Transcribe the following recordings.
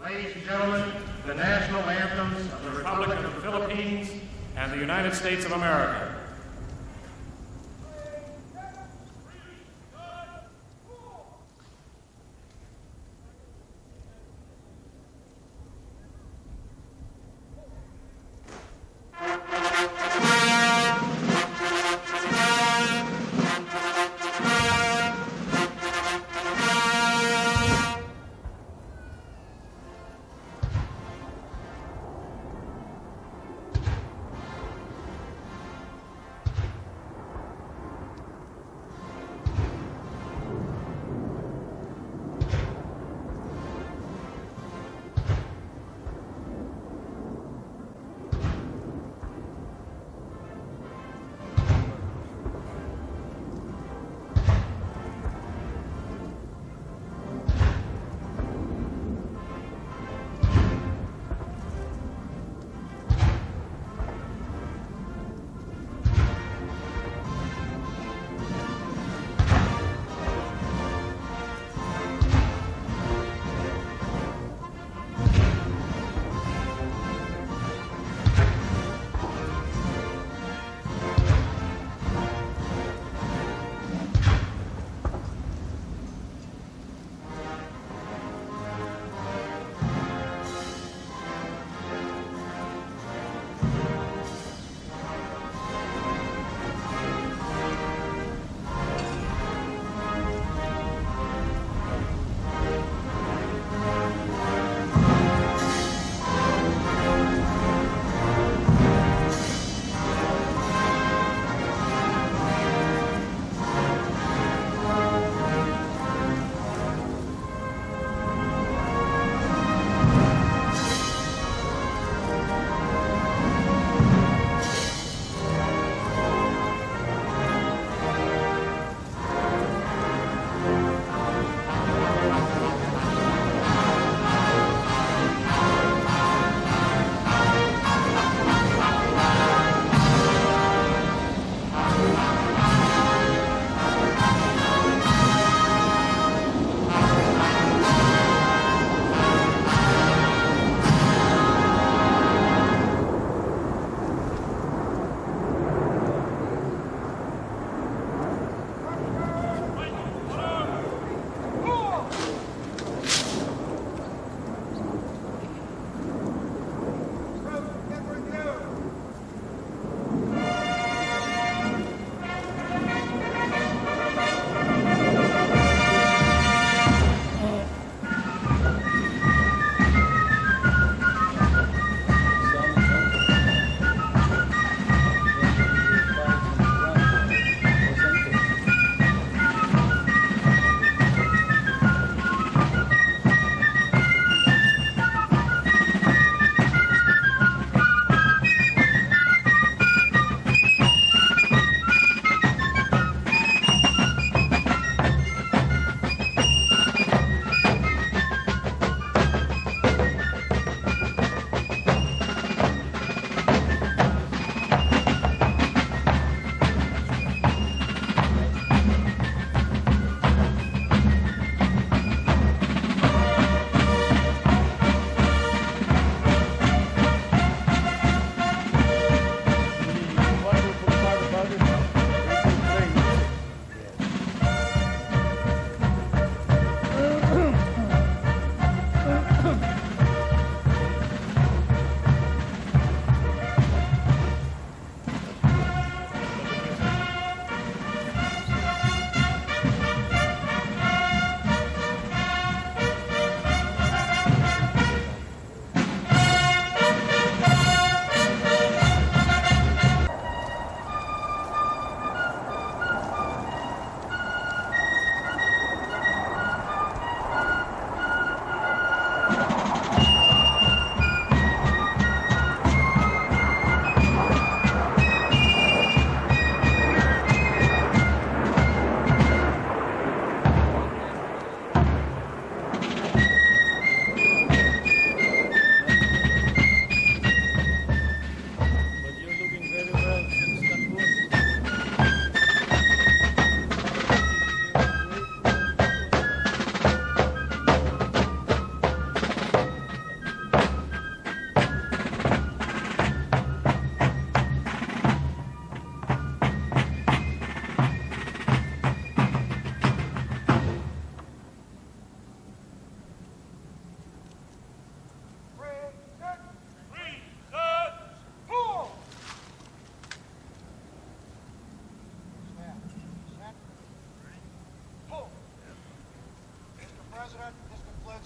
Ladies and gentlemen, the national anthems of the Republic of the Philippines and the United States of America.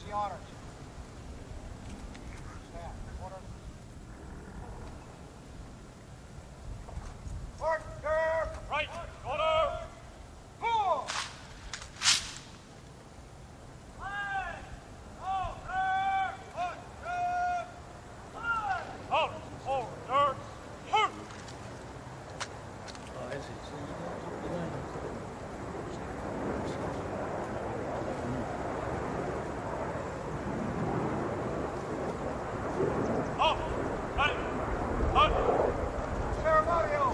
the honors. Stand. Order. Order. Right. Order. Cool. Out. Order. Halt. Off. Right. Out. Ceremonial.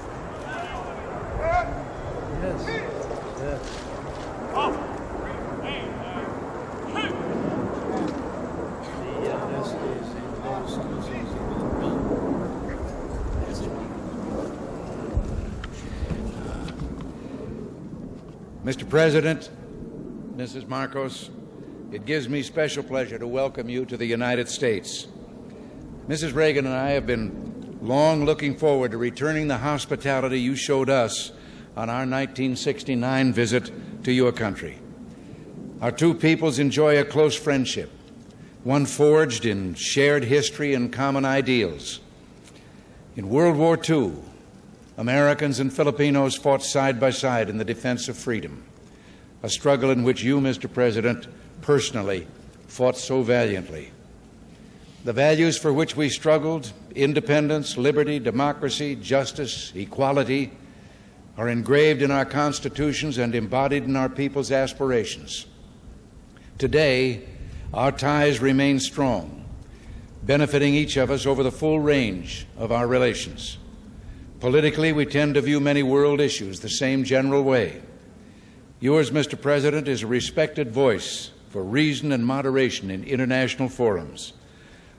And seated. Off. Remain. Shoot. Mr. President, Mrs. Marcos, it gives me special pleasure to welcome you to the United States. Mrs. Reagan and I have been long looking forward to returning the hospitality you showed us on our 1969 visit to your country. Our two peoples enjoy a close friendship, one forged in shared history and common ideals. In World War II, Americans and Filipinos fought side by side in the defense of freedom, a struggle in which you, Mr. President, personally fought so valiantly. The values for which we struggled, independence, liberty, democracy, justice, equality, are engraved in our constitutions and embodied in our people's aspirations. Today, our ties remain strong, benefiting each of us over the full range of our relations. Politically, we tend to view many world issues the same general way. Yours, Mr. President, is a respected voice for reason and moderation in international forums.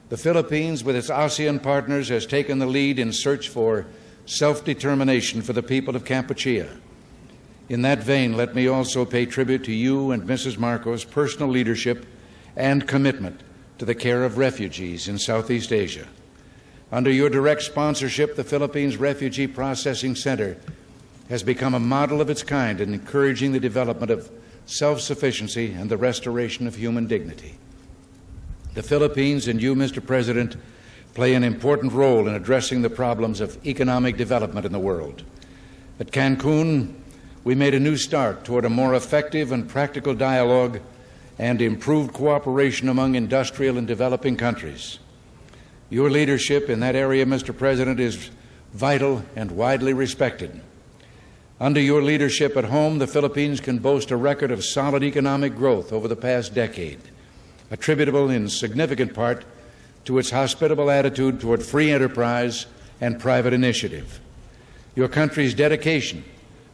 The Philippines, with its ASEAN partners, has taken the lead in search for self-determination for the people of Kampuchea. In that vein, let me also pay tribute to you and Mrs. Marcos' personal leadership and commitment to the care of refugees in Southeast Asia. Under your direct sponsorship, the Philippines Refugee Processing Center has become a model of its kind in encouraging the development of self-sufficiency and the restoration of human dignity. The Philippines and you, Mr. President, play an important role in addressing the problems of economic development in the world. At Cancun, we made a new start toward a more effective and practical dialogue and improved cooperation among industrial and developing countries. Your leadership in that area, Mr. President, is vital and widely respected. Under your leadership at home, the Philippines can boast a record of solid economic growth over the past decade, attributable in significant part to its hospitable attitude toward free enterprise and private initiative. Your country's dedication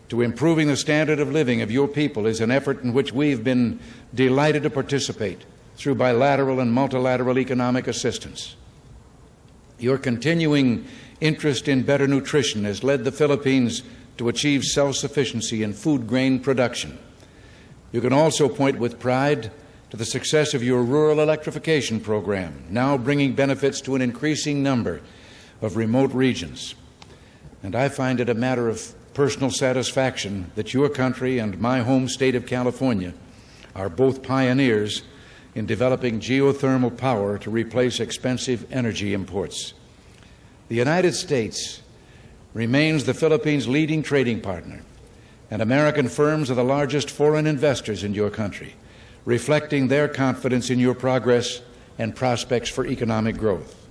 to improving the standard of living of your people is an effort in which we've been delighted to participate through bilateral and multilateral economic assistance. Your continuing interest in better nutrition has led the Philippines to achieve self-sufficiency in food grain production. You can also point with pride to the success of your rural electrification program, now bringing benefits to an increasing number of remote regions. And I find it a matter of personal satisfaction that your country and my home state of California are both pioneers in developing geothermal power to replace expensive energy imports. The United States remains the Philippines' leading trading partner, and American firms are the largest foreign investors in your country, reflecting their confidence in your progress and prospects for economic growth.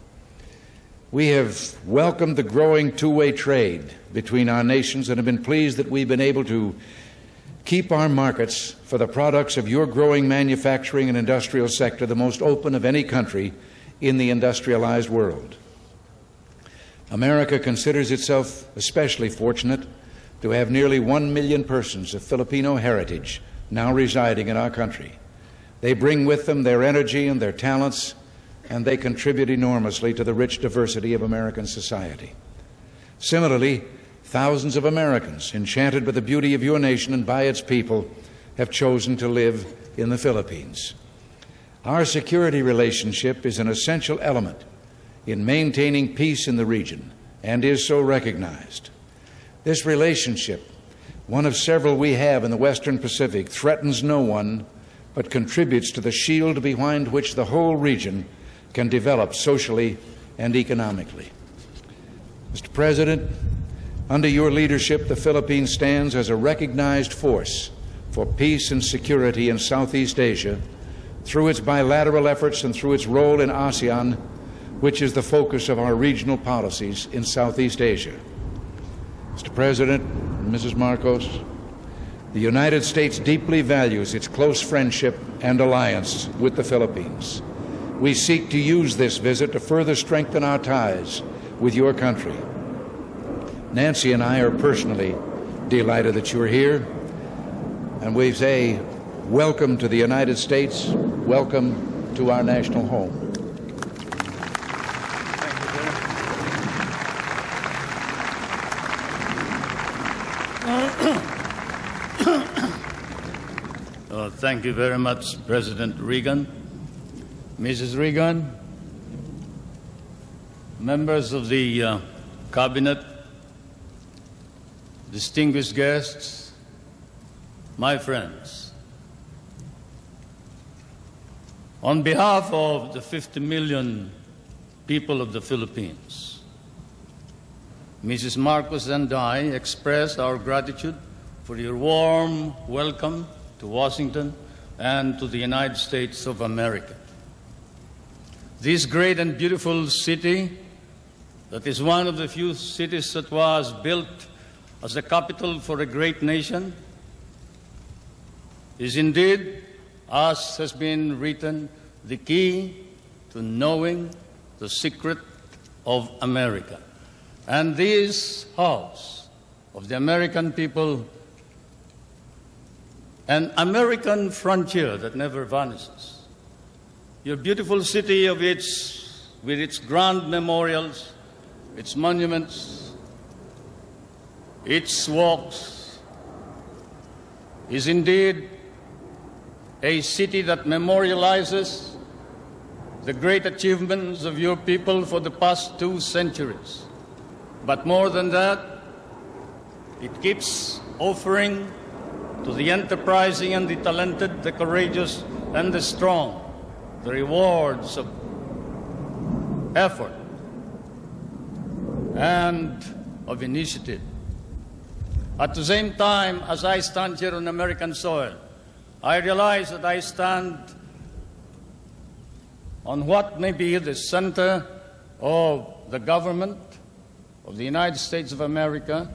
We have welcomed the growing two-way trade between our nations and have been pleased that we've been able to keep our markets for the products of your growing manufacturing and industrial sector the most open of any country in the industrialized world. America considers itself especially fortunate to have nearly 1 million persons of Filipino heritage now residing in our country. They bring with them their energy and their talents, and they contribute enormously to the rich diversity of American society. Similarly, thousands of Americans, enchanted by the beauty of your nation and by its people, have chosen to live in the Philippines. Our security relationship is an essential element in maintaining peace in the region and is so recognized. This relationship, one of several we have in the Western Pacific, threatens no one, but contributes to the shield behind which the whole region can develop socially and economically. Mr. President, under your leadership, the Philippines stands as a recognized force for peace and security in Southeast Asia through its bilateral efforts and through its role in ASEAN, which is the focus of our regional policies in Southeast Asia. Mr. President, Mrs. Marcos, the United States deeply values its close friendship and alliance with the Philippines. We seek to use this visit to further strengthen our ties with your country. Nancy and I are personally delighted that you're here, and we say welcome to the United States, welcome to our national home. Thank you very much, President Reagan. Mrs. Reagan, members of the Cabinet, distinguished guests, my friends. On behalf of the 50 million people of the Philippines, Mrs. Marcos and I express our gratitude for your warm welcome to Washington and to the United States of America. This great and beautiful city, that is one of the few cities that was built as the capital for a great nation, is indeed, as has been written, the key to knowing the secret of America. And this house of the American people, an American frontier that never vanishes. Your beautiful city with its grand memorials, its monuments, its walks, is indeed a city that memorializes the great achievements of your people for the past 2 centuries. But more than that, it keeps offering to the enterprising and the talented, the courageous and the strong, the rewards of effort and of initiative. At the same time, as I stand here on American soil, I realize that I stand on what may be the center of the government of the United States of America,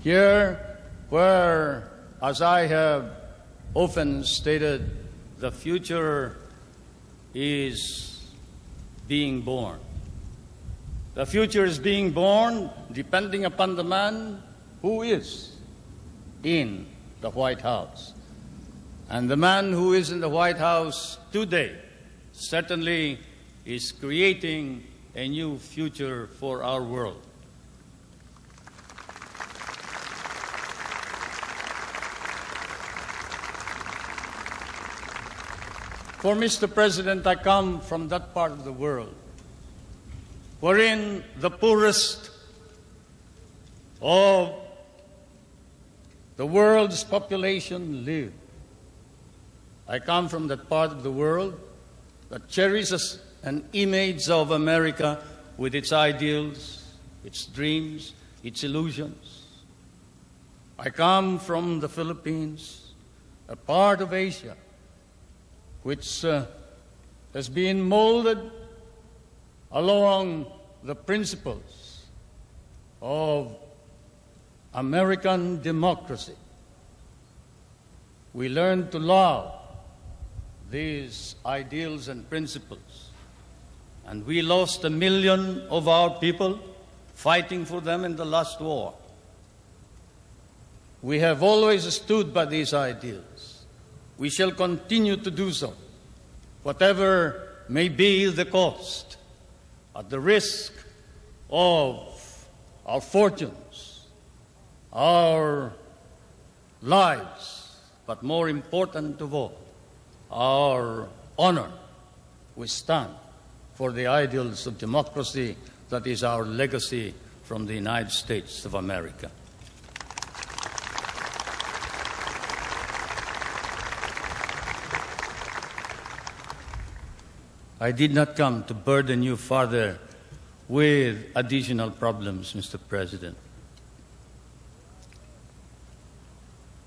here where, as I have often stated, the future is being born. The future is being born depending upon the man who is in the White House. And the man who is in the White House today certainly is creating a new future for our world. For Mr. President, I come from that part of the world wherein the poorest of the world's population live. I come from that part of the world that cherishes an image of America with its ideals, its dreams, its illusions. I come from the Philippines, a part of Asia which has been molded along the principles of American democracy. We learned to love these ideals and principles, and we lost 1 million of our people fighting for them in the last war. We have always stood by these ideals. We shall continue to do so, whatever may be the cost, at the risk of our fortunes, our lives, but more important of all, our honor. We stand for the ideals of democracy that is our legacy from the United States of America. I did not come to burden you further with additional problems, Mr. President.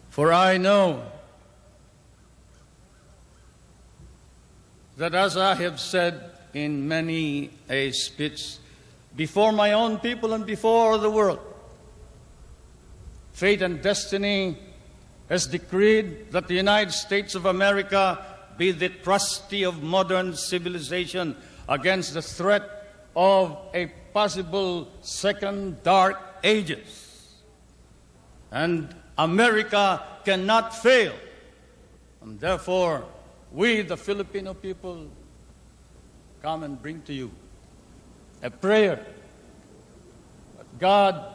For I know that, as I have said in many a speech before my own people and before the world, fate and destiny has decreed that the United States of America be the trustee of modern civilization against the threat of a possible second dark ages. And America cannot fail. And therefore, we, the Filipino people, come and bring to you a prayer that God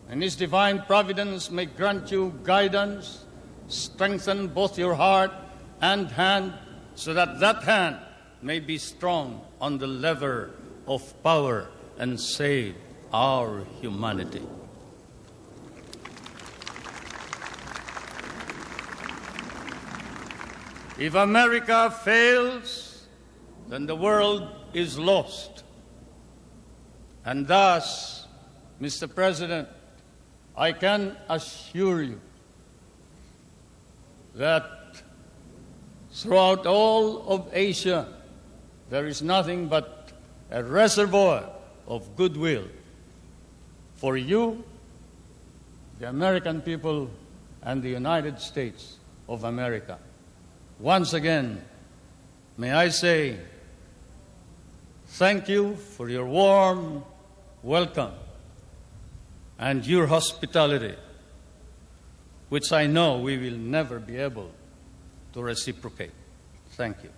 and His divine providence may grant you guidance, strengthen both your heart and hand, so that that hand may be strong on the lever of power and save our humanity. If America fails, then the world is lost. And thus, Mr. President, I can assure you that throughout all of Asia, there is nothing but a reservoir of goodwill for you, the American people, and the United States of America. Once again, may I say thank you for your warm welcome and your hospitality, which I know we will never be able to reciprocate. Thank you.